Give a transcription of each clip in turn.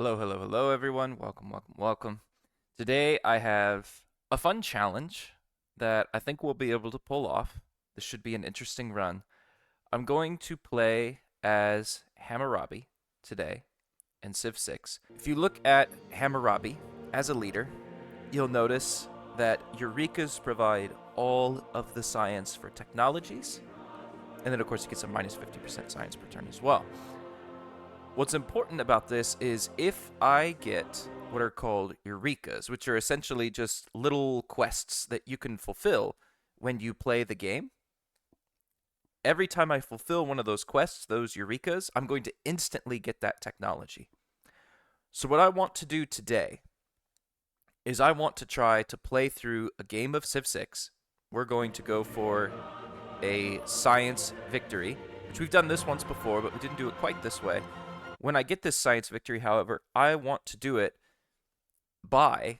Hello, hello, hello, everyone. Welcome, welcome, welcome. Today I have a fun challenge that I think we'll be able to pull off. This should be an interesting run. I'm going to play as Hammurabi today in Civ 6. If you look at Hammurabi as a leader, you'll notice that Eurekas provide all of the science for technologies, and then of course you get some minus 50% science per turn as well. What's important about this is if I get what are called Eurekas, which are essentially just little quests that you can fulfill when you play the game. Every time I fulfill one of those quests, those Eurekas, I'm going to instantly get that technology. So what I want to do today is I want to try to play through a game of Civ 6. We're going to go for a science victory, which we've done this once before, but we didn't do it quite this way. When I get this science victory, however, I want to do it by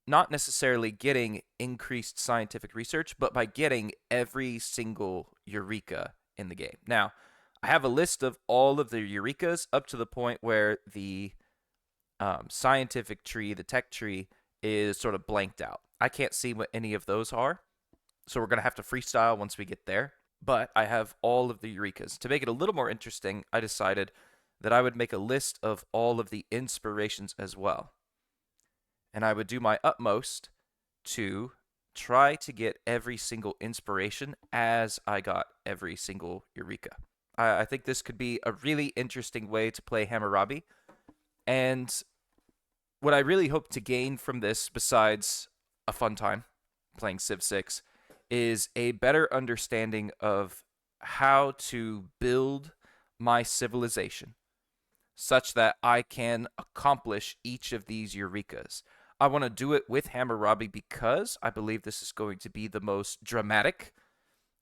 not necessarily getting increased scientific research, but by getting every single Eureka in the game. Now, I have a list of all of the Eurekas up to the point where the scientific tree, the tech tree, is sort of blanked out. I can't see what any of those are, so we're going to have to freestyle once we get there. But I have all of the Eurekas. To make it a little more interesting, I decided that I would make a list of all of the inspirations as well. And I would do my utmost to try to get every single inspiration as I got every single Eureka. I think this could be a really interesting way to play Hammurabi. And what I really hope to gain from this, besides a fun time playing Civ 6, is a better understanding of how to build my civilization such that I can accomplish each of these Eurekas. I want to do it with Hammurabi because I believe this is going to be the most dramatic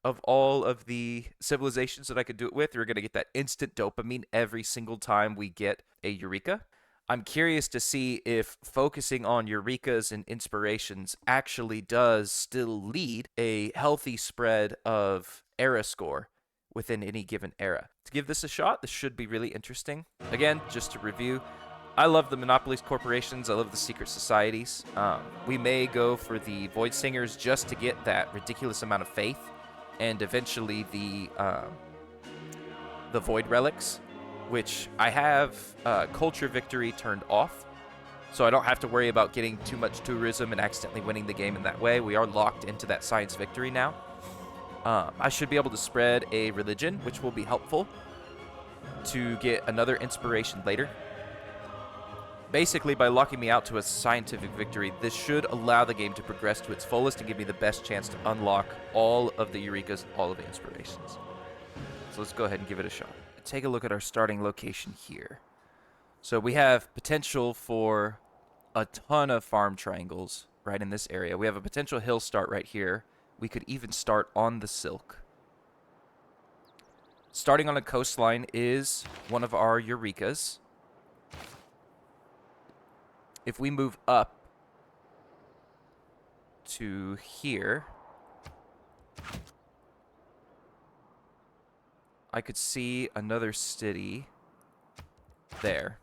of all of the civilizations that I could do it with. We're going to get that instant dopamine every single time we get a Eureka. I'm curious to see if focusing on Eurekas and inspirations actually does still lead a healthy spread of era score within any given era. To give this a shot, this should be really interesting. Again, just to review, I love the monopolies corporations. I love the secret societies. We may go for the Void Singers just to get that ridiculous amount of faith, and eventually the Void Relics, which I have Culture Victory turned off, so I don't have to worry about getting too much tourism and accidentally winning the game in that way. We are locked into that science victory now. I should be able to spread a religion, which will be helpful to get another inspiration later. Basically, by locking me out to a scientific victory, this should allow the game to progress to its fullest and give me the best chance to unlock all of the Eurekas, all of the inspirations. So let's go ahead and give it a shot. Take a look at our starting location here. So we have potential for a ton of farm triangles right in this area. We have a potential hill start right here. We could even start on the Silk. Starting on a coastline is one of our Eurekas. If we move up to here, I could see another city there.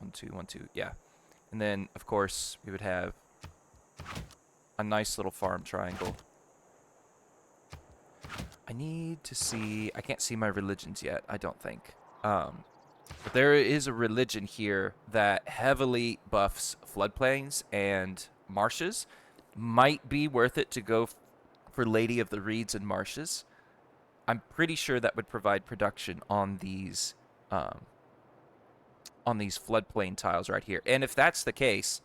1, 2, 1, 2, yeah. And then, of course, we would have a nice little farm triangle. I need to see... I can't see my religions yet, I don't think. But there is a religion here that heavily buffs floodplains and marshes. Might be worth it to go for Lady of the Reeds and Marshes. I'm pretty sure that would provide production on these floodplain tiles right here. And if that's the case,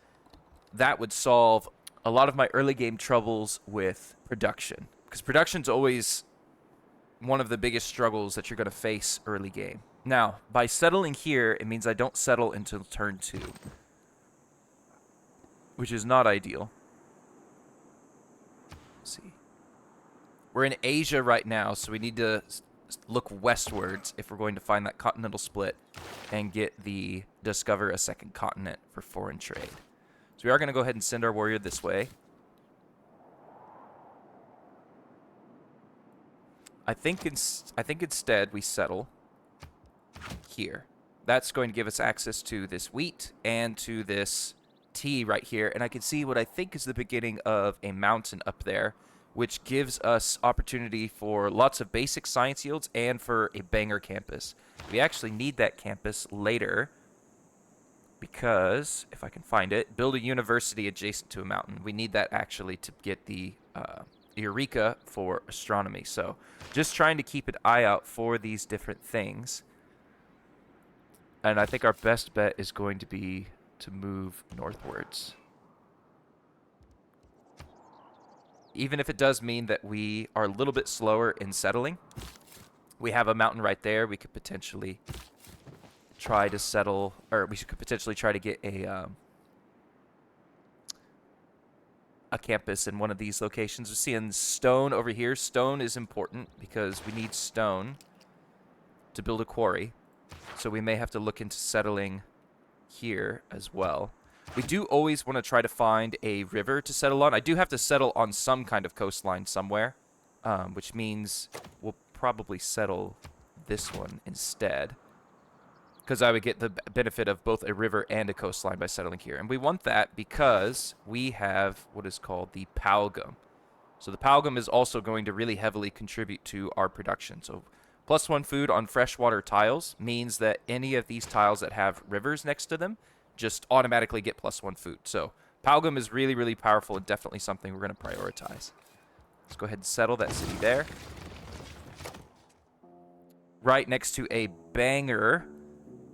that would solve a lot of my early game troubles with production. Because production's always one of the biggest struggles that you're going to face early game. Now, by settling here, it means I don't settle until turn 2. Which is not ideal. Let's see. We're in Asia right now, so we need to look westwards if we're going to find that continental split and get the discover a second continent for foreign trade. So we are going to go ahead and send our warrior this way. I think instead we settle here. that's going to give us access to this wheat and to this tea right here. And I can see what I think is the beginning of a mountain up there, which gives us opportunity for lots of basic science yields and for a banger campus. We actually need that campus later because, if I can find it, build a university adjacent to a mountain. We need that actually to get the Eureka for astronomy. So just trying to keep an eye out for these different things. And I think our best bet is going to be to move northwards. Even if it does mean that we are a little bit slower in settling. We have a mountain right there. We could potentially try to settle, or we could potentially try to get a campus in one of these locations. We're seeing stone over here. Stone is important because we need stone to build a quarry. So we may have to look into settling here as well. We do always want to try to find a river to settle on. I do have to settle on some kind of coastline somewhere, which means we'll probably settle this one instead, because I would get the benefit of both a river and a coastline by settling here. And we want that because we have what is called the palgum. So the palgum is also going to really heavily contribute to our production. So +1 food on freshwater tiles means that any of these tiles that have rivers next to them just automatically get +1 food. So palgum is really, really powerful and definitely something we're going to prioritize. Let's go ahead and settle that city there. Right next to a banger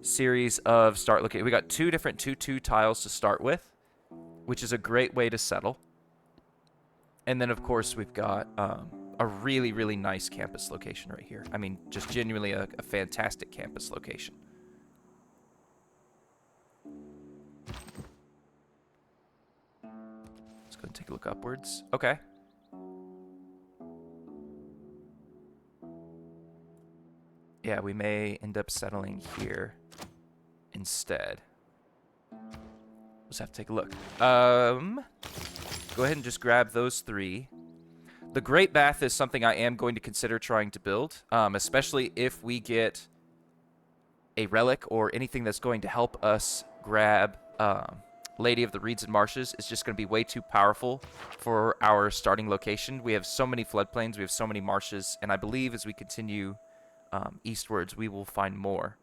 series of start locations. We got 2 different 2-2 tiles to start with, which is a great way to settle. And then, of course, we've got a really, really nice campus location right here. I mean, just genuinely a fantastic campus location. Let's go and take a look upwards. Okay. Yeah, we may end up settling here instead. Let's have to take a look. Go ahead and just grab those 3. The Great Bath is something I am going to consider trying to build, especially if we get a relic or anything that's going to help us grab Lady of the Reeds and Marshes. Is just going to be way too powerful for our starting location. We have so many floodplains, we have so many marshes, and I believe as we continue eastwards, we will find more.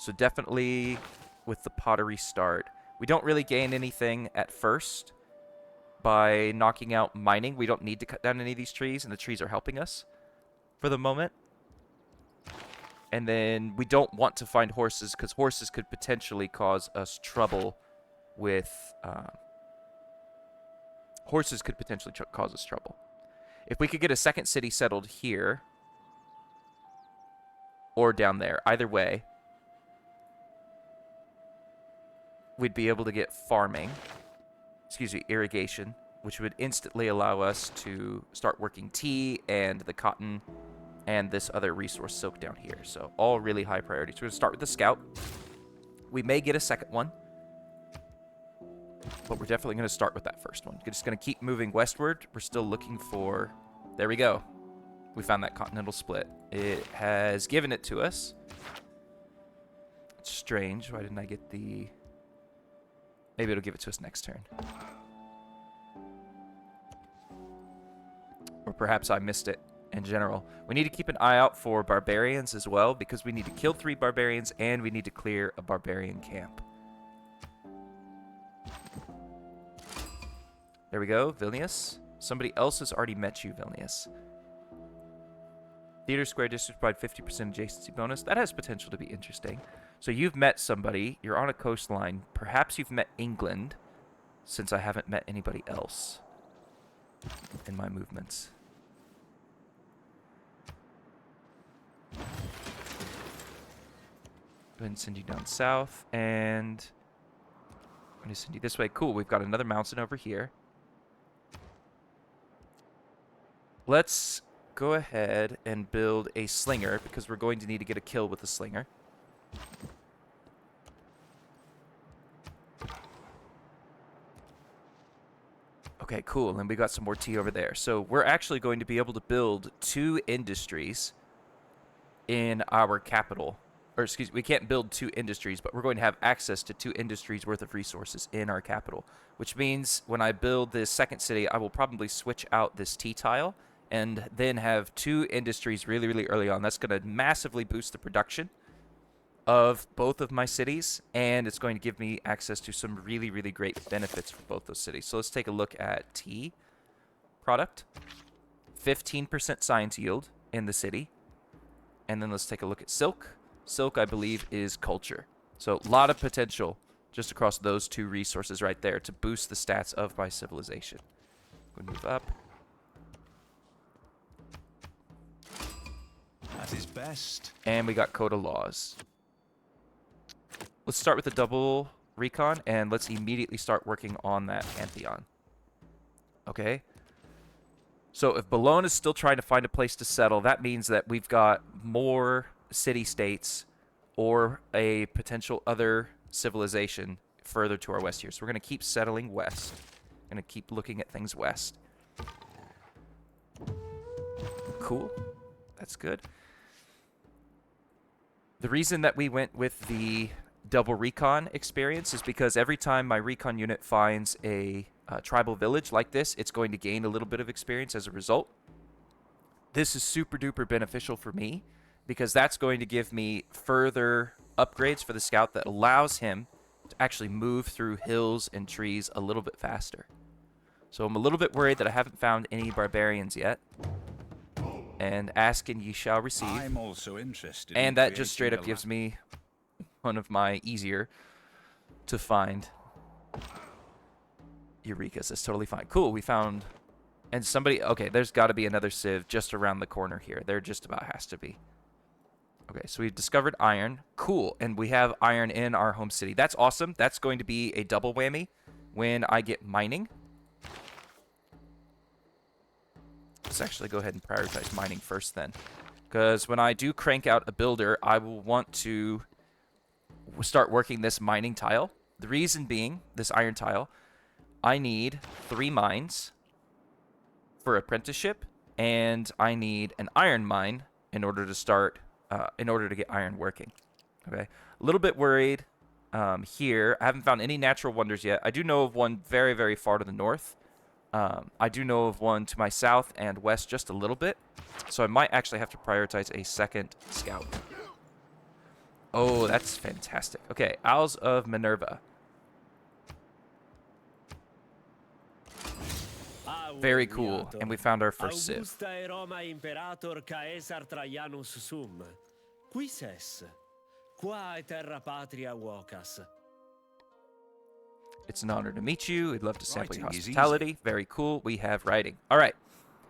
So definitely with the pottery start. We don't really gain anything at first by knocking out mining. We don't need to cut down any of these trees, and the trees are helping us for the moment. And then we don't want to find horses, because horses could potentially cause us trouble with... horses could potentially cause us trouble. If we could get a second city settled here, or down there, either way, we'd be able to get farming, irrigation, which would instantly allow us to start working tea and the cotton and this other resource, silk, down here. So all really high priorities. We're going to start with the scout. We may get a second one, but we're definitely going to start with that first one. We're just going to keep moving westward. We're still looking for... There we go. We found that continental split. It has given it to us. It's strange. Why didn't I get the... Maybe it'll give it to us next turn. Or perhaps I missed it in general. We need to keep an eye out for barbarians as well, because we need to kill 3 barbarians and we need to clear a barbarian camp. There we go, Vilnius. Somebody else has already met you, Vilnius. Theater Square District provide 50% adjacency bonus. That has potential to be interesting. So you've met somebody. You're on a coastline. Perhaps you've met England, since I haven't met anybody else in my movements. Go ahead and send you down south, and I'm going to send you this way. Cool, we've got another mountain over here. Let's go ahead and build a slinger, because we're going to need to get a kill with the slinger. Okay, cool. And we got some more tea over there. So we're actually going to be able to build 2 industries in our capital, or excuse me, we can't build 2 industries, but we're going to have access to 2 industries worth of resources in our capital, which means when I build this second city, I will probably switch out this T tile and then have 2 industries really, really early on. That's going to massively boost the production of both of my cities, and it's going to give me access to some really, really great benefits for both those cities. So let's take a look at tea product. 15% science yield in the city. And then let's take a look at silk. Silk, I believe, is culture. So a lot of potential just across those 2 resources right there to boost the stats of my civilization. We'll move up. That is best. And we got Coda laws. Let's start with the double recon, and let's immediately start working on that Pantheon. Okay. So if Bologna is still trying to find a place to settle, that means that we've got more city-states or a potential other civilization further to our west here. So we're going to keep settling west. Going to keep looking at things west. Cool. That's good. The reason that we went with the double recon experience is because every time my recon unit finds a tribal village like this, it's going to gain a little bit of experience as a result. This is super duper beneficial for me because that's going to give me further upgrades for the scout that allows him to actually move through hills and trees a little bit faster. So I'm a little bit worried that I haven't found any barbarians yet. And ask and ye shall receive. I'm also interested. And that just straight up gives me one of my easier to find Eurekas. That's totally fine. Cool, we found... And somebody... Okay, there's got to be another civ just around the corner here. There just about has to be. Okay, so we've discovered iron. Cool, and we have iron in our home city. That's awesome. That's going to be a double whammy when I get mining. Let's actually go ahead and prioritize mining first then. Because when I do crank out a builder, I will want to start working this mining tile. The reason being, this iron tile, I need 3 mines for apprenticeship, and I need an iron mine in order to start, in order to get iron working. Okay, a little bit worried here. I haven't found any natural wonders yet. I do know of one very, very far to the north. I do know of one to my south and west just a little bit, so I might actually have to prioritize a second scout. Oh, that's fantastic. Okay, Owls of Minerva. Very cool, and we found our first civ. It's an honor to meet you. We'd love to sample your hospitality. Very cool. We have writing. All right.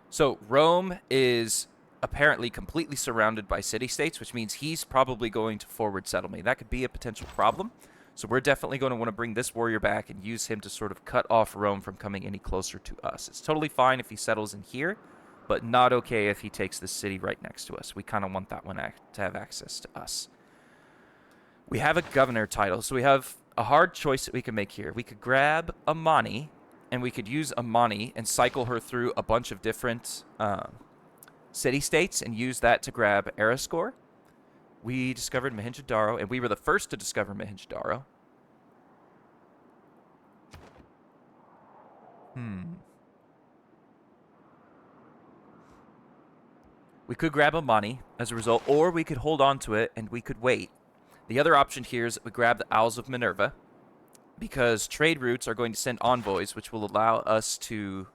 So Rome is apparently completely surrounded by city-states, which means he's probably going to forward settle me. That could be a potential problem. So we're definitely going to want to bring this warrior back and use him to sort of cut off Rome from coming any closer to us. It's totally fine if he settles in here, but not okay if he takes this city right next to us. We kind of want that one to have access to us. We have a governor title, so we have a hard choice that we can make here. We could grab Amani, and we could use Amani and cycle her through a bunch of different city-states and use that to grab Erascore. We discovered Mohenjo-Daro, and we were the first to discover Mohenjo-Daro. We could grab Amani as a result, or we could hold on to it and we could wait. The other option here is that we grab the Owls of Minerva, because trade routes are going to send envoys, which will allow us to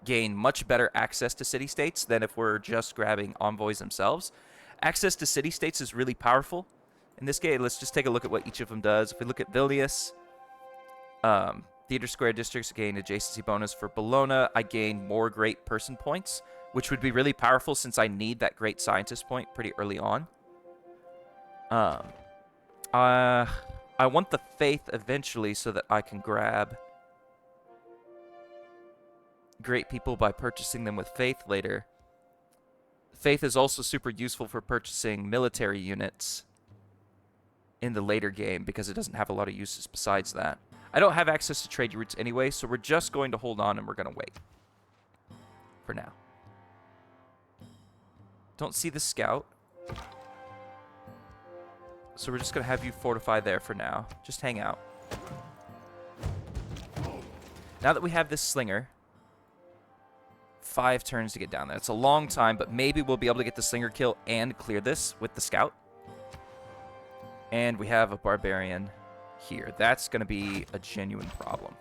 gain much better access to city-states than if we're just grabbing envoys themselves. Access to city-states is really powerful. In this case, let's just take a look at what each of them does. If we look at Vilnius, Theater Square Districts gain adjacency bonus. For Bologna, I gain more great person points, which would be really powerful since I need that great scientist point pretty early on. I want the faith eventually so that I can grab great people by purchasing them with faith later. Faith is also super useful for purchasing military units in the later game because it doesn't have a lot of uses besides that. I don't have access to trade routes anyway, so we're just going to hold on and we're going to wait for now. Don't see the scout. So we're just going to have you fortify there for now. Just hang out. Now that we have this slinger, 5 turns to get down there. It's a long time, but maybe we'll be able to get the slinger kill and clear this with the scout. And we have a barbarian here. That's going to be a genuine problem.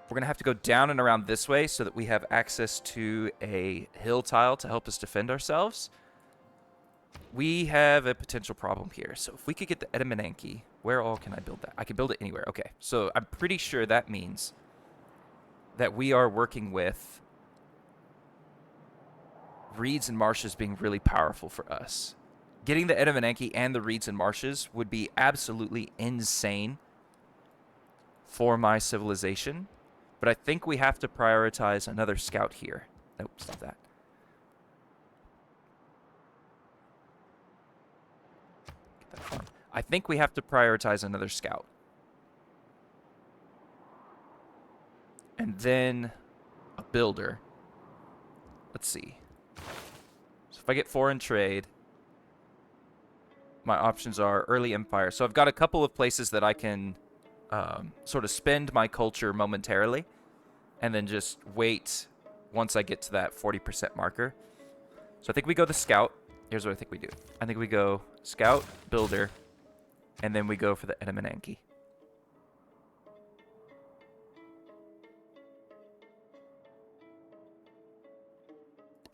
We're going to have to go down and around this way so that we have access to a hill tile to help us defend ourselves. We have a potential problem here. So if we could get the Edamananki, where all can I build that? I can build it anywhere. Okay, so I'm pretty sure that means that we are working with reeds and marshes being really powerful for us. Getting the Edamananki and the reeds and marshes would be absolutely insane for my civilization. But I think we have to prioritize another scout here. Nope, stop that. Get that farm. I think we have to prioritize another scout. And then a builder. Let's see. So if I get foreign trade, my options are early empire. So I've got a couple of places that I can sort of spend my culture momentarily and then just wait once I get to that 40% marker. So I think we go the scout. Here's what I think we do. I think we go scout, builder, and then we go for the Edamananki.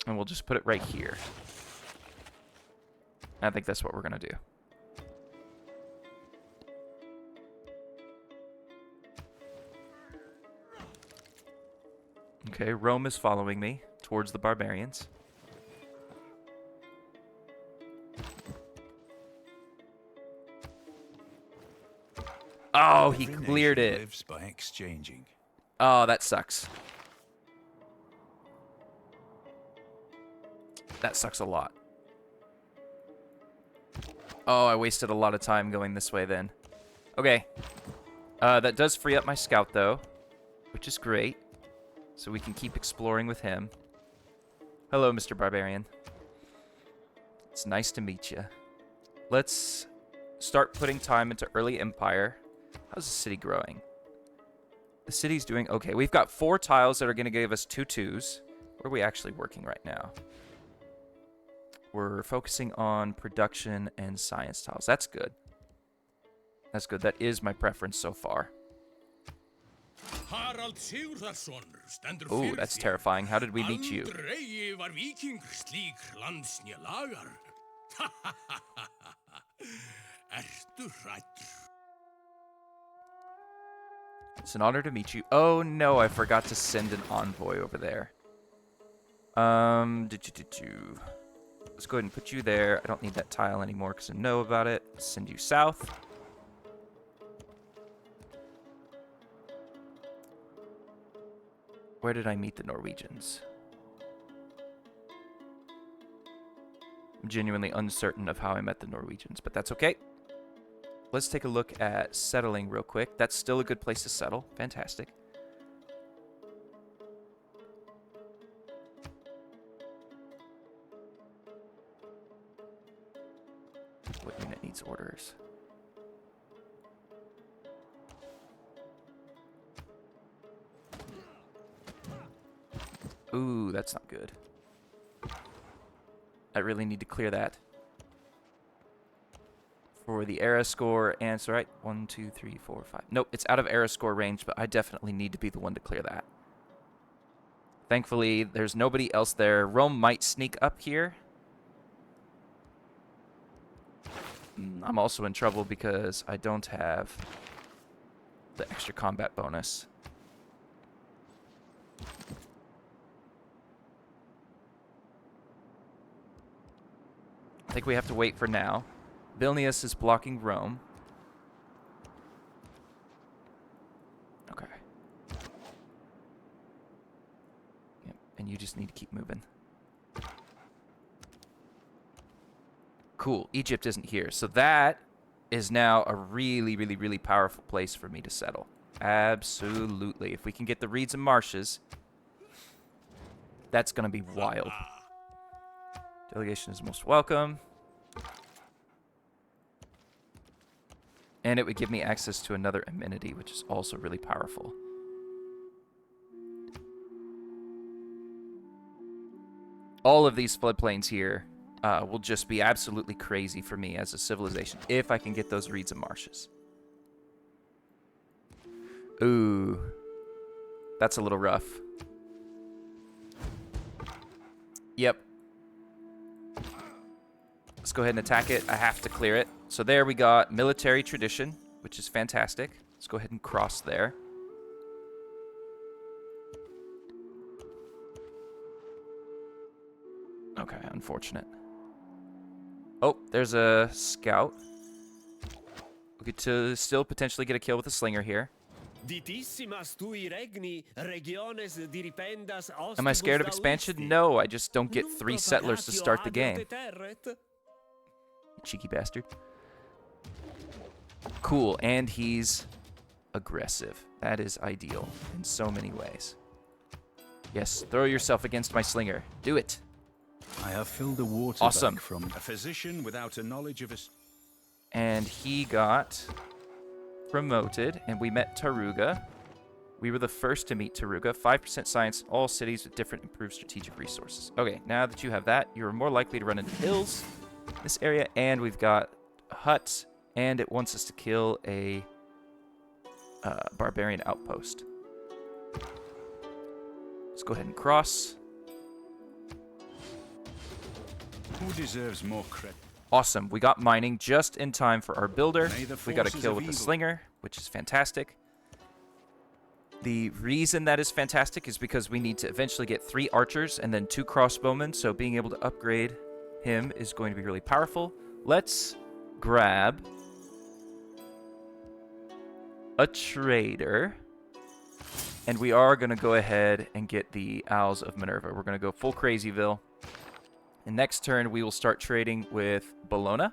And we'll just put it right here. I think that's what we're going to do. Okay, Rome is following me towards the barbarians. Oh, he cleared it. Lives by exchanging. Oh, that sucks. That sucks a lot. Oh, I wasted a lot of time going this way then. Okay. That does free up my scout, though, which is great. So we can keep exploring with him. Hello, Mr. Barbarian. It's nice to meet you. Let's start putting time into early empire. How's the city growing? The city's doing okay. We've got 4 tiles that are going to give us 2 2s. Where are we actually working right now? We're focusing on production and science tiles. That's good. That's good. That is my preference so far. Ooh, that's terrifying. How did we meet you? It's an honor to meet you. Oh no, I forgot to send an envoy over there. Let's go ahead and put you there. I don't need that tile anymore because I know about it. Let's send you south. Where did I meet the Norwegians? I'm genuinely uncertain of how I met the Norwegians, but that's okay. Let's take a look at settling real quick. That's still a good place to settle. Fantastic. What unit needs orders? Ooh, that's not good. I really need to clear that. For the era score, and it's right. 1, 2, 3, 4, 5. Nope, it's out of era score range, but I definitely need to be the one to clear that. Thankfully, there's nobody else there. Rome might sneak up here. I'm also in trouble because I don't have the extra combat bonus. I think we have to wait for now. Vilnius is blocking Rome. Okay. Yep, and you just need to keep moving. Cool. Egypt isn't here. So that is now a really, really, really powerful place for me to settle. Absolutely. If we can get the reeds and marshes, that's going to be wild. Delegation is most welcome. And it would give me access to another amenity, which is also really powerful. All of these floodplains here will just be absolutely crazy for me as a civilization if I can get those reeds and marshes. Ooh. That's a little rough. Yep. Let's go ahead and attack it. I have to clear it. So there we got military tradition, which is fantastic. Let's go ahead and cross there. Okay, unfortunate. Oh, there's a scout. We could still potentially get a kill with a slinger here. Am I scared of expansion? No, I just don't get 3 settlers to start the game. Cheeky bastard. Cool, and he's aggressive. That is ideal in so many ways. Yes, throw yourself against my slinger. Do it. I have filled a water Awesome. bag from a physician without a knowledge of his. And he got promoted, and we met Taruga. We were the first to meet Taruga. 5% science, all cities with different improved strategic resources. Okay, now that you have that, you're more likely to run into hills in this area, and we've got huts, and it wants us to kill a barbarian outpost. Let's go ahead and cross. Who deserves more credit? Awesome. We got mining just in time for our builder. May the We got a forces kill of with the evil- slinger, which is fantastic. The reason that is fantastic is because we need to eventually get 3 archers and then 2 crossbowmen, so being able to upgrade him is going to be really powerful. Let's grab a trader, and we are going to go ahead and get the Owls of Minerva. We're going to go full Crazyville. And next turn, we will start trading with Bologna.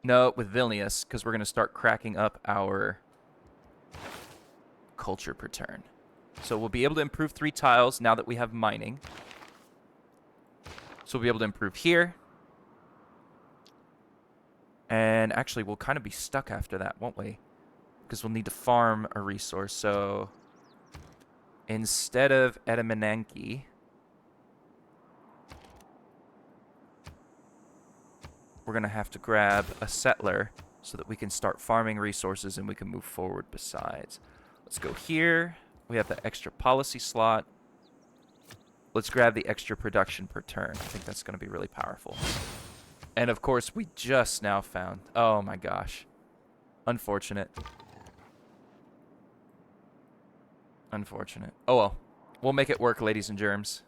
No, with Vilnius, because we're going to start cracking up our culture per turn. So we'll be able to improve 3 tiles now that we have mining. So we'll be able to improve here. And actually, we'll kind of be stuck after that, won't we? Because we'll need to farm a resource. So instead of Edamananki, we're going to have to grab a settler so that we can start farming resources and we can move forward besides. Let's go here. We have the extra policy slot. Let's grab the extra production per turn. I think that's going to be really powerful. And of course, we just now found... Oh my gosh. Unfortunate. Unfortunate. Oh well. We'll make it work, ladies and germs.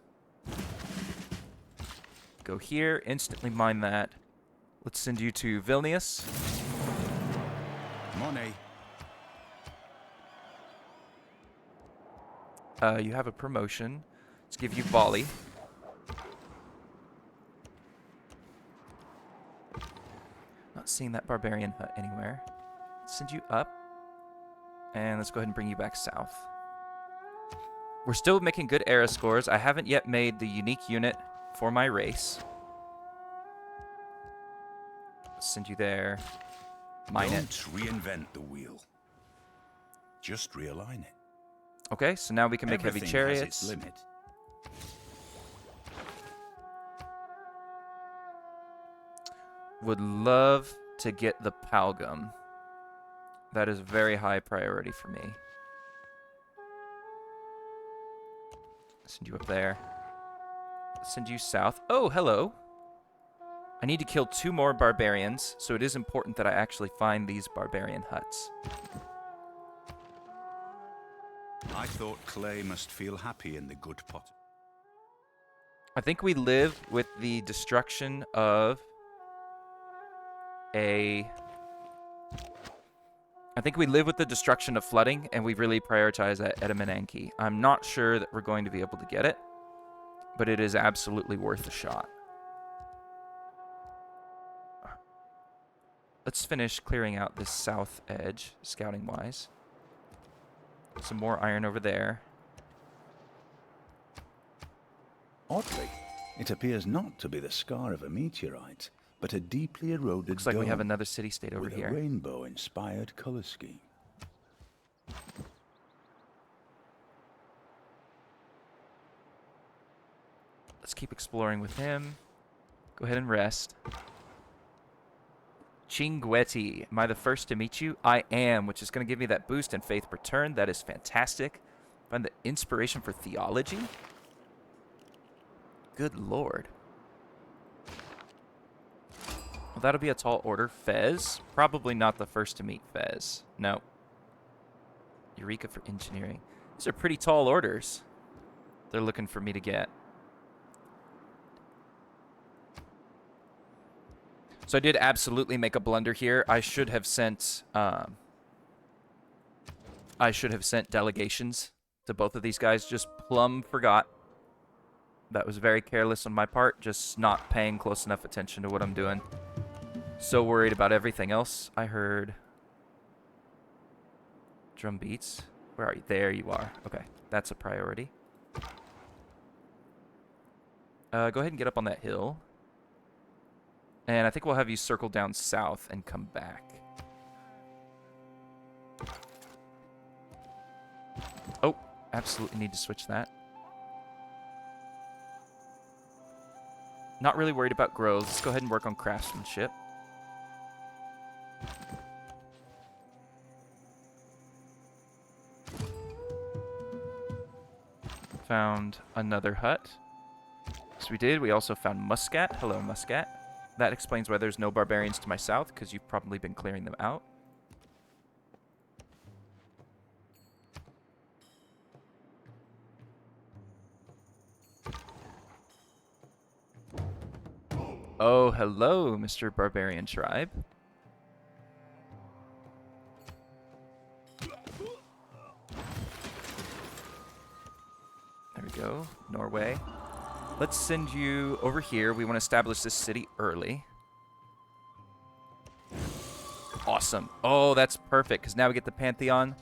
Go here. Instantly mine that. Let's send you to Vilnius. Monet. You have a promotion. Let's give you Bali. Not seeing that barbarian hut anywhere. Let's send you up. And let's go ahead and bring you back south. We're still making good era scores. I haven't yet made the unique unit for my race. Let's send you there. Mine it. Don't reinvent the wheel. Just realign it. Okay, so now we can make heavy Everything chariots. has its limit. Would love to get the Palgum. That is a very high priority for me. Send you up there. Send you south. Oh, hello. I need to kill 2 more barbarians, so it is important that I actually find these barbarian huts. I thought Clay must feel happy in the good pot. I think we live with the destruction of a... I think we live with the destruction of flooding, and we really prioritize that Edamananki. I'm not sure that we're going to be able to get it, but it is absolutely worth a shot. Let's finish clearing out this south edge, scouting-wise. Some more iron over there. Oddly, it appears not to be the scar of a meteorite, but a deeply eroded Looks like we have dome another city-state over with a here. rainbow-inspired color scheme. Let's keep exploring with him. Go ahead and rest. Chinguetti, am I the first to meet you? I am, which is going to give me that boost in faith return. That is fantastic. Find the inspiration for theology? Good lord. Well, that'll be a tall order. Fez, probably not the first to meet Fez. No. Eureka for engineering. These are pretty tall orders they're looking for me to get. So I did absolutely make a blunder here. I should have sent delegations to both of these guys. Just plumb forgot. That was very careless on my part. Just not paying close enough attention to what I'm doing. So worried about everything else. I heard drum beats. Where are you? There you are. Okay, that's a priority. Go ahead and get up on that hill. And I think we'll have you circle down south and come back. Oh, absolutely need to switch that. Not really worried about growth. Let's go ahead and work on craftsmanship. Found another hut. So we did. We also found Muscat. Hello, Muscat. That explains why there's no barbarians to my south, because you've probably been clearing them out. Oh, hello, Mr. Barbarian Tribe. There we go. Norway. Let's send you over here. We want to establish this city early. Awesome. Oh, that's perfect, because now we get the Pantheon.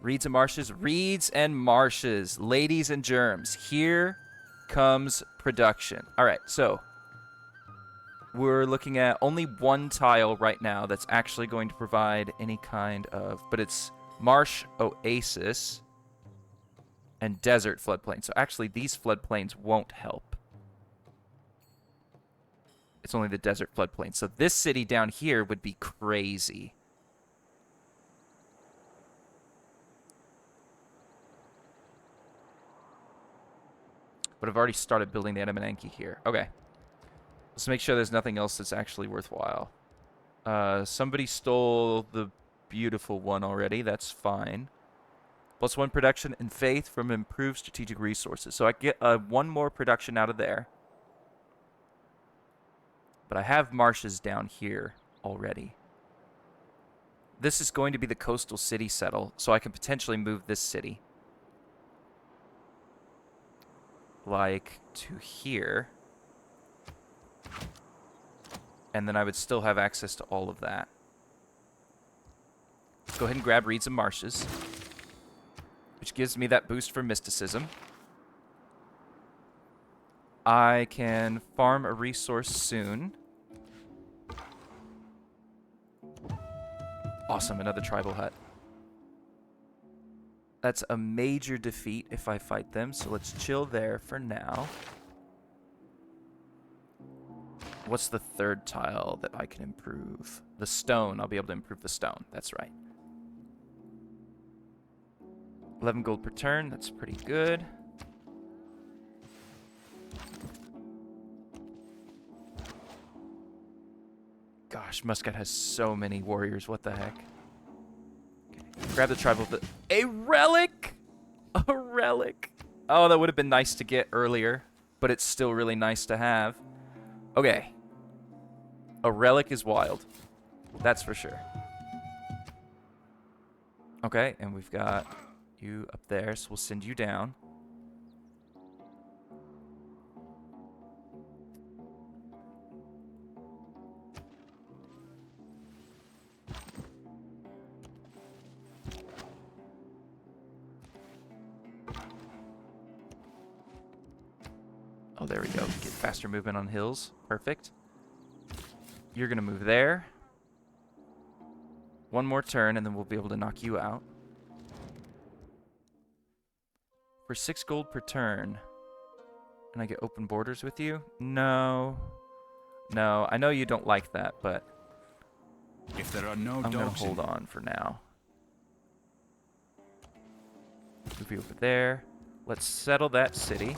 Reeds and marshes. Reeds and marshes. Ladies and germs. Here comes production. All right, so we're looking at only one tile right now that's actually going to provide any kind of... But it's marsh oasis and desert floodplain. So actually, these floodplains won't help. It's only the desert floodplain. So this city down here would be crazy. But I've already started building the Edamananki here. Okay. Let's make sure there's nothing else that's actually worthwhile. Somebody stole the beautiful one already. That's fine. +1 production and faith from improved strategic resources. So I get one more production out of there. But I have marshes down here already. This is going to be the coastal city settle, so I can potentially move this city. Like to here. And then I would still have access to all of that. Let's go ahead and grab Reeds and Marshes, which gives me that boost for mysticism. I can farm a resource soon. Awesome, another tribal hut. That's a major defeat if I fight them, so let's chill there for now. What's the third tile that I can improve? The stone. I'll be able to improve the stone. That's right. 11 gold per turn. That's pretty good. Gosh, Muscat has so many warriors. What the heck? Okay. Grab the tribal... A relic! A relic! Oh, that would have been nice to get earlier, but it's still really nice to have. Okay. A relic is wild. That's for sure. Okay, and we've got you up there, so we'll send you down. Oh, there we go. Get faster movement on hills. Perfect. You're going to move there. One more turn, and then we'll be able to knock you out. For 6 gold per turn. And I get open borders with you? No. No, I know you don't like that, but If there are no I'm going to dogs in hold on for now. Move you over there. Let's settle that city.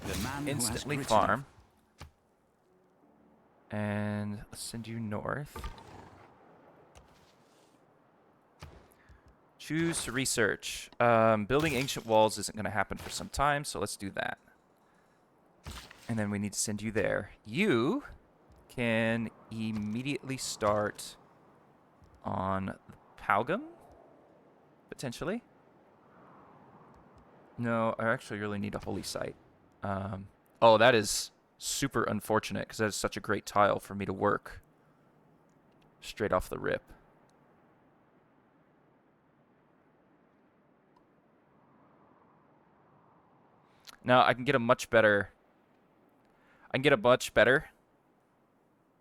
the man who has Instantly grit farm. And let's send you north. Choose to research. Building ancient walls isn't going to happen for some time, so let's do that. And then we need to send you there. You can immediately start on Palgam, potentially. No, I actually really need a holy site. Oh, that is super unfortunate because that is such a great tile for me to work straight off the rip. Now I can get a much better.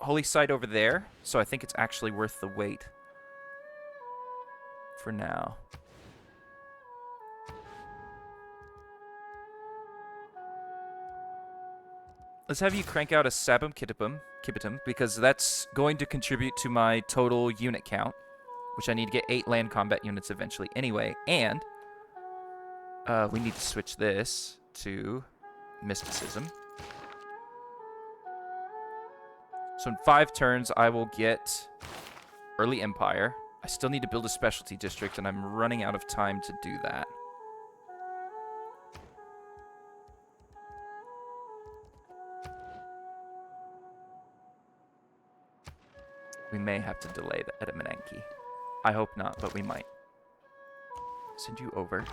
Holy site over there, so I think it's actually worth the wait for now. Let's have you crank out a Sabum Kibitum, because that's going to contribute to my total unit count, which I need to get 8 land combat units eventually anyway, and we need to switch this to Mysticism. So in 5 turns, I will get Early Empire. I still need to build a specialty district, and I'm running out of time to do that. We may have to delay the Edamananki. I hope not, but we might. Send you over.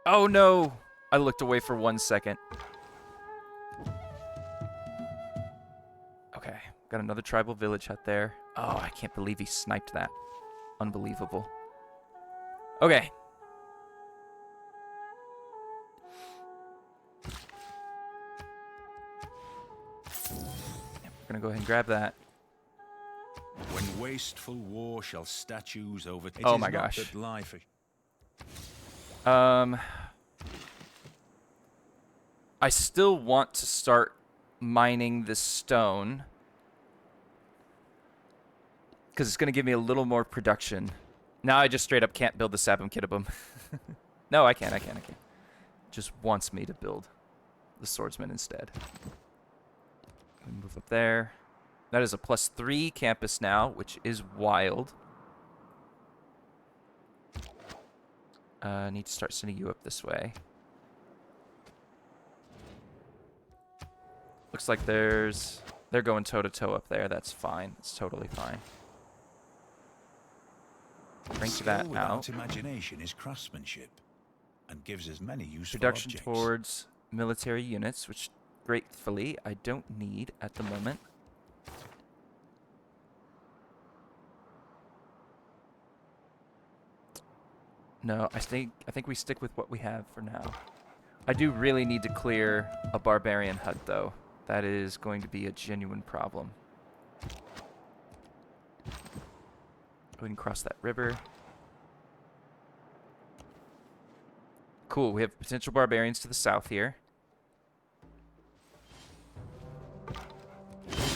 Oh no! I looked away for 1 second. Okay, got another tribal village hut there. Oh, I can't believe he sniped that. Unbelievable. Okay. We're gonna go ahead and grab that. When wasteful war shall statues over. Oh my gosh. That life. I still want to start mining this stone because it's going to give me a little more production. Now I just straight up can't build the Sabum Kitabum. No, I can. Just wants me to build the swordsman instead. Move up there. That is a +3 campus now, which is wild. I need to start sending you up this way. Looks like they're going toe-to-toe up there. That's fine. That's totally fine. Crank that out. Imagination is craftsmanship and gives us many useful Reduction objects. towards military units, which gratefully I don't need at the moment. No, I think we stick with what we have for now. I do really need to clear a barbarian hut, though. That is going to be a genuine problem. Go ahead and cross that river. Cool, we have potential barbarians to the south here.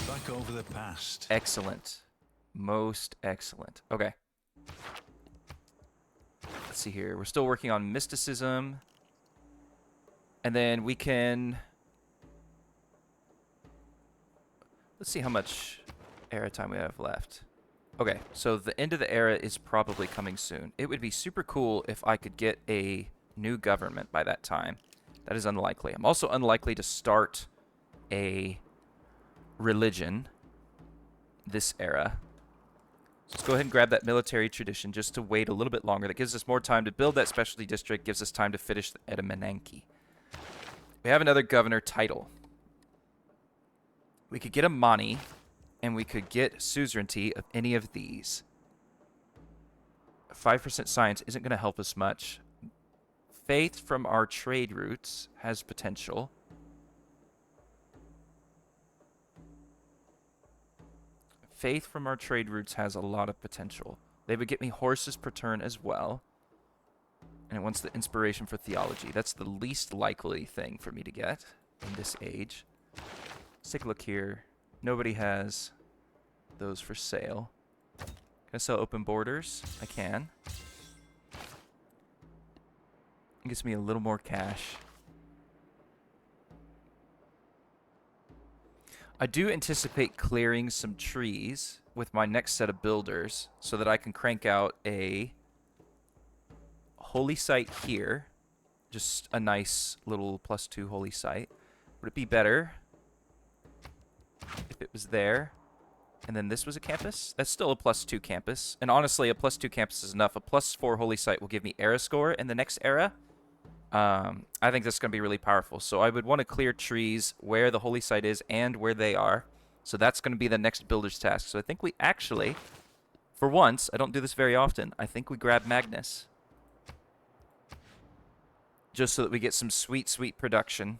Back over the past. Excellent. Most excellent. Okay. Let's see here. We're still working on mysticism. And then we can... Let's see how much era time we have left. Okay, so the end of the era is probably coming soon. It would be super cool if I could get a new government by that time. That is unlikely. I'm also unlikely to start a religion this era. So let's go ahead and grab that military tradition just to wait a little bit longer. That gives us more time to build that specialty district, gives us time to finish the Edamananki. We have another governor title. We could get a Mani, and we could get suzerainty of any of these. 5% science isn't going to help us much. Faith from our trade routes has potential. Faith from our trade routes has a lot of potential. They would get me horses per turn as well. And it wants the inspiration for theology. That's the least likely thing for me to get in this age. Let's take a look here. Nobody has those for sale. Can I sell open borders? I can. It gives me a little more cash. I do anticipate clearing some trees with my next set of builders so that I can crank out a holy site here. Just a nice little +2 holy site. Would it be better if it was there and then this was a campus? That's still a +2 campus. And honestly, a +2 campus is enough. A +4 holy site will give me era score in the next era. I think that's going to be really powerful. So I would want to clear trees where the holy site is and where they are. So that's going to be the next builder's task. So I think we actually, for once, I don't do this very often, I think we grab Magnus. Just so that we get some sweet, sweet production.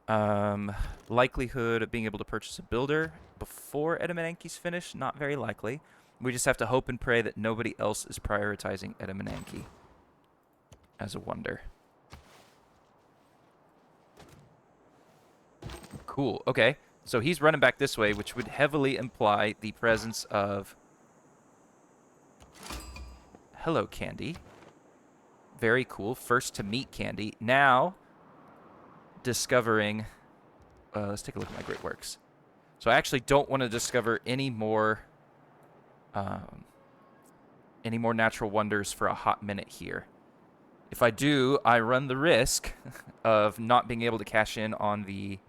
Likelihood of being able to purchase a builder before Edamananki's finished, not very likely. We just have to hope and pray that nobody else is prioritizing Edamananki as a wonder. Cool. Okay. So he's running back this way, which would heavily imply the presence of... Hello, Candy. Very cool. First to meet Candy. Now, discovering... let's take a look at my great works. So I actually don't want to discover any more natural wonders for a hot minute here. If I do, I run the risk of not being able to cash in on the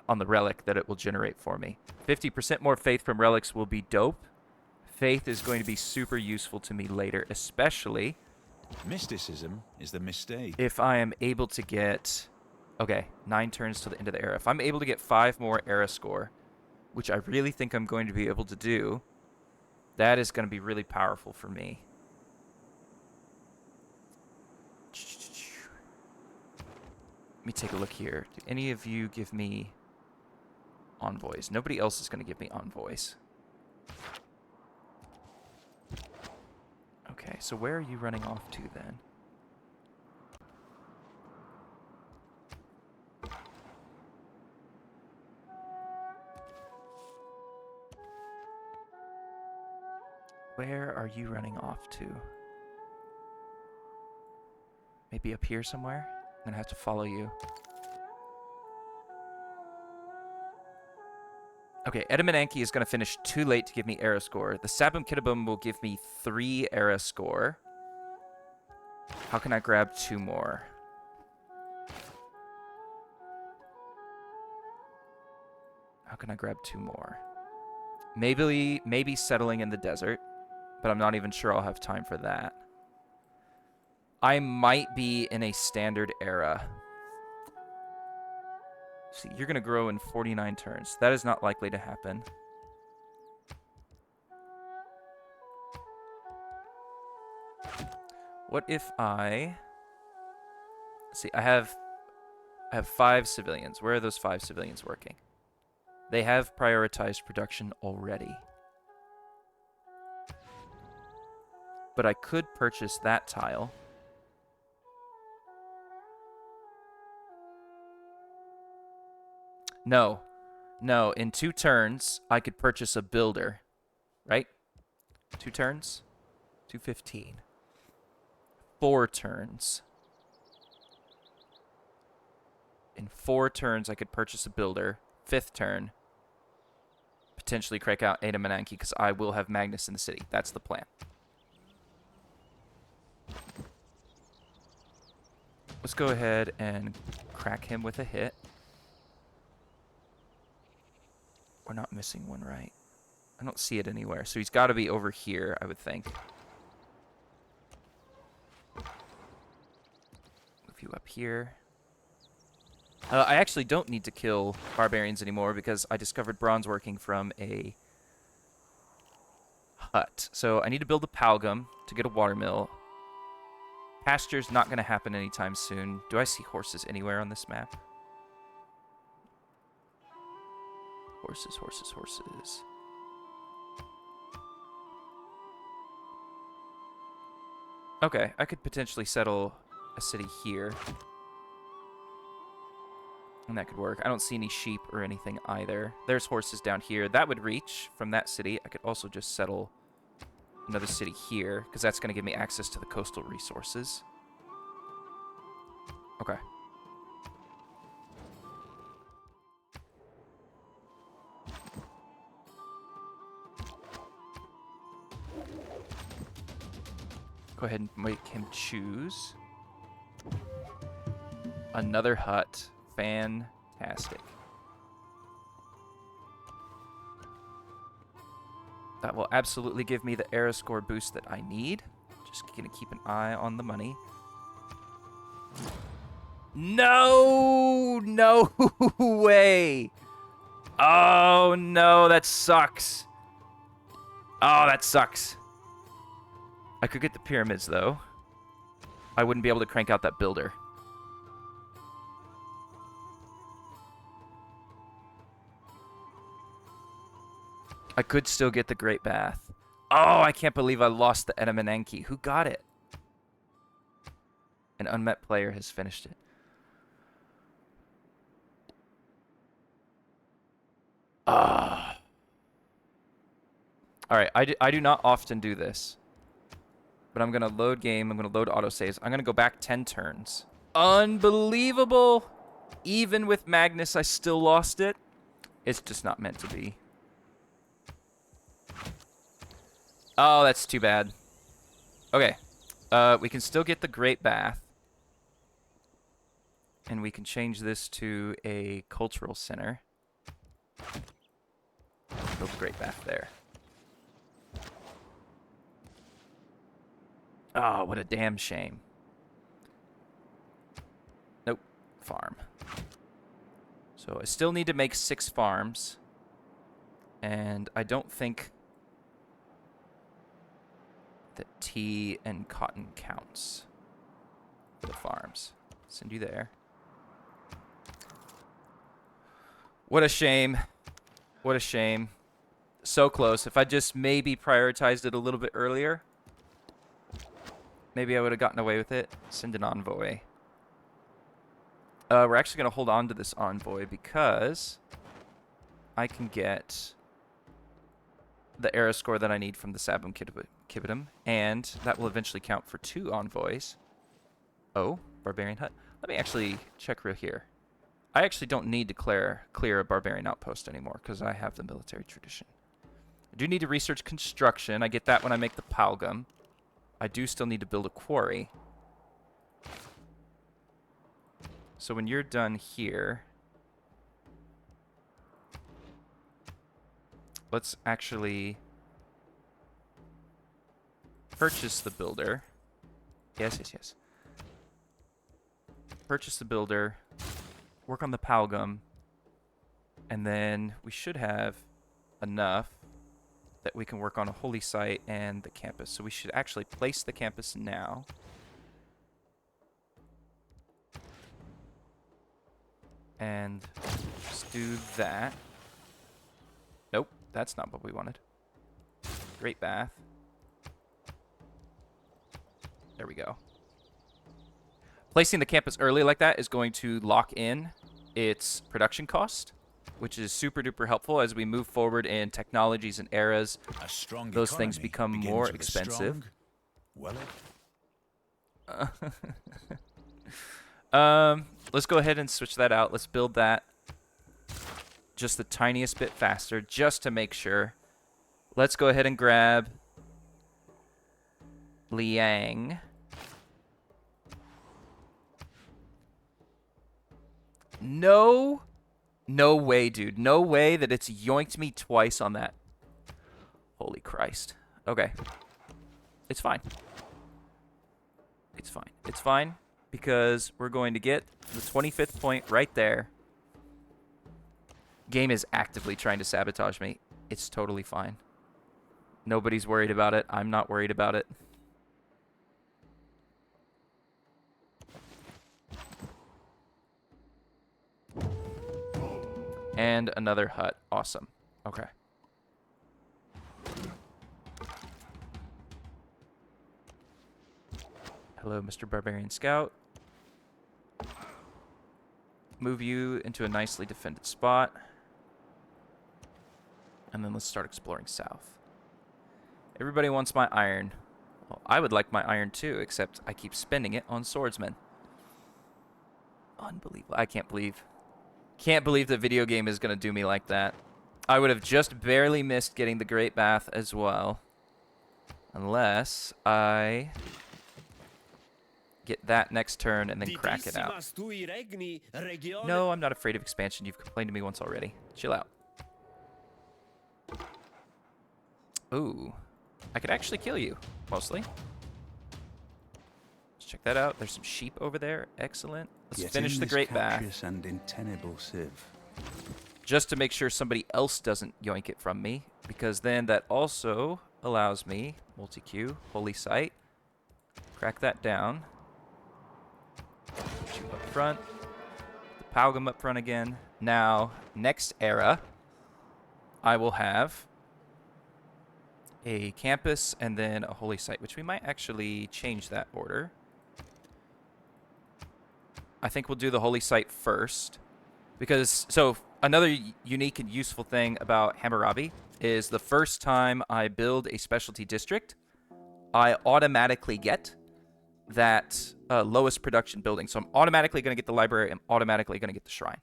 relic that it will generate for me. 50% more faith from relics will be dope. Faith is going to be super useful to me later, especially Mysticism is the mistake. if I am able to get... Okay, 9 turns to the end of the era. If I'm able to get 5 more era score, which I really think I'm going to be able to do, that is going to be really powerful for me. Let me take a look here. Do any of you give me envoys? Nobody else is going to give me envoys. Okay, so where are you running off to then? Where are you running off to? Maybe up here somewhere? I'm gonna have to follow you. Okay, Edamananki is gonna finish too late to give me era score. The Sabum Kitabum will give me 3 era score. How can I grab 2 more? How can I grab 2 more? Maybe settling in the desert, but I'm not even sure I'll have time for that. I might be in a standard era. See, you're going to grow in 49 turns. That is not likely to happen. What if I... See, I have 5 civilians. Where are those 5 civilians working? They have prioritized production already. But I could purchase that tile. No. No, in 2 turns, I could purchase a builder. Right? 2 turns? 215. 4 turns. In 4 turns, I could purchase a builder. 5th turn, potentially crank out Edamananki because I will have Magnus in the city. That's the plan. Let's go ahead and crack him with a hit. We're not missing one, right? I don't see it anywhere. So he's got to be over here, I would think. Move you up here. I actually don't need to kill barbarians anymore because I discovered bronze working from a hut. So I need to build a palgum to get a watermill. Pasture's not going to happen anytime soon. Do I see horses anywhere on this map? Horses, horses, horses. Okay, I could potentially settle a city here. And that could work. I don't see any sheep or anything either. There's horses down here. That would reach from that city. I could also just settle another city here, because that's going to give me access to the coastal resources. Okay. Go ahead and make him choose. Another hut. Fantastic. That will absolutely give me the era score boost that I need. Just gonna keep an eye on the money. No! No way! Oh no, that sucks. Oh, that sucks. I could get the pyramids though. I wouldn't be able to crank out that builder. I could still get the Great Bath. Oh, I can't believe I lost the Edamananki. Who got it? An unmet player has finished it. Ah. Alright, I do not often do this. But I'm going to load game. I'm going to load autosaves. I'm going to go back 10 turns. Unbelievable! Even with Magnus, I still lost it. It's just not meant to be. Oh, that's too bad. Okay. We can still get the Great Bath. And we can change this to a cultural center. Build the Great Bath there. Oh, what a damn shame. Nope. Farm. So I still need to make 6 farms. And I don't think that tea and cotton counts for the farms. Send you there. What a shame. What a shame. So close. If I just maybe prioritized it a little bit earlier, maybe I would have gotten away with it. Send an envoy. We're actually going to hold on to this envoy because I can get the era score that I need from the Sabum Kibidum, and that will eventually count for 2 envoys. Oh, Barbarian Hut. Let me actually check real here. I actually don't need to clear a Barbarian Outpost anymore because I have the military tradition. I do need to research construction. I get that when I make the Palgum. I do still need to build a quarry. So when you're done here, let's actually purchase the builder. Yes, yes, yes. Purchase the builder, work on the Palgum, and then we should have enough that we can work on a holy site and the campus. So we should actually place the campus now. And just do that. Nope, that's not what we wanted. Great Bath. There we go. Placing the campus early like that is going to lock in its production cost, which is super duper helpful as we move forward in technologies and eras. A strong Those things economy become begins more with a expensive. strong, Let's go ahead and switch that out. Let's build that just the tiniest bit faster, just to make sure. Let's go ahead and grab Liang. No way, dude. No way that it's yoinked me twice on that. Holy Christ. Okay. It's fine. It's fine. It's fine because we're going to get the 25th point right there. Game is actively trying to sabotage me. It's totally fine. Nobody's worried about it. I'm not worried about it. And another hut. Awesome. Okay. Hello, Mr. Barbarian Scout. Move you into a nicely defended spot. And then let's start exploring south. Everybody wants my iron. Well, I would like my iron too, except I keep spending it on swordsmen. Unbelievable. I can't believe the video game is going to do me like that. I would have just barely missed getting the Great Bath as well. Unless I get that next turn and then crack it out. No, I'm not afraid of expansion. You've complained to me once already. Chill out. Ooh. I could actually kill you, mostly. Let's check that out. There's some sheep over there. Excellent. Let's finish the Great Bath. And untenable sieve. Just to make sure somebody else doesn't yoink it from me, because then that also allows me, multi-queue, holy sight, crack that down. Put you up front. The Palgum up front again. Now, next era, I will have a campus and then a holy site, which we might actually change that order. I think we'll do the holy site first, because so another unique and useful thing about Hammurabi is the first time I build a specialty district, I automatically get that lowest production building. So I'm automatically going to get the library. I'm automatically going to get the shrine.